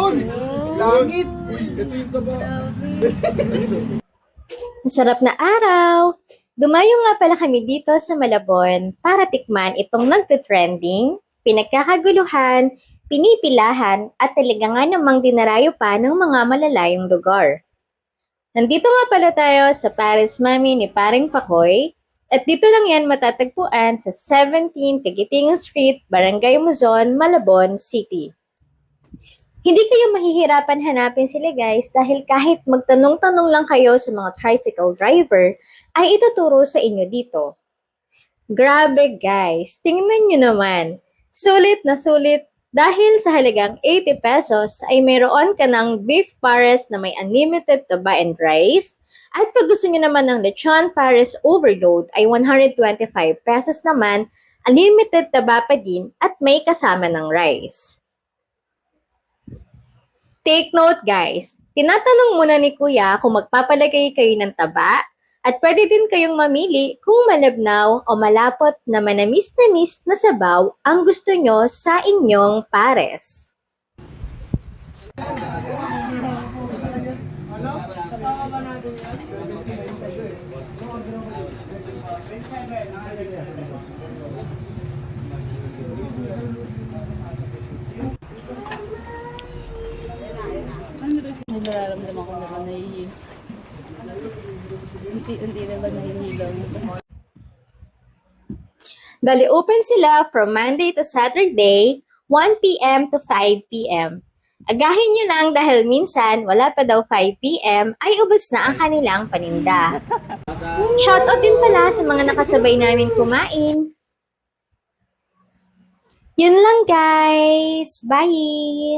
Yun! Langit! Uy, ito yung taba. Masarap na araw! Dumayo nga pala kami dito sa Malabon para tikman itong nagtitrending, pinagkakaguluhan, pinipilahan at talaga nga namang dinarayo pa ng mga malalayong lugar. Nandito nga pala tayo sa Paris Mami ni Paring Pakoy at dito lang yan matatagpuan sa 17 Kagitingan Street, Barangay Muzon, Malabon City. Hindi kayo mahihirapan hanapin sila guys dahil kahit magtanong-tanong lang kayo sa mga tricycle driver ay ituturo sa inyo dito. Grabe guys, tingnan nyo naman. Sulit na sulit dahil sa halagang 80 pesos ay mayroon ka ng beef pares na may unlimited taba and rice. At pag gusto nyo naman ng lechon pares overload ay 125 pesos naman, unlimited taba pa din at may kasama ng rice. Take note guys, tinatanong muna ni Kuya kung magpapalagay kayo ng taba at pwede din kayong mamili kung malabnaw o malapot na manamis na sabaw ang gusto nyo sa inyong pares. May nararamdaman ko naman nahihilo. Unti-unti naman nahihilo. Bali open sila from Monday to Saturday, 1 p.m. to 5 p.m. Agahin nyo lang dahil minsan wala pa daw 5 p.m. ay ubos na ang kanilang paninda. Shoutout din pala sa mga nakasabay namin kumain. Yun lang guys. Bye!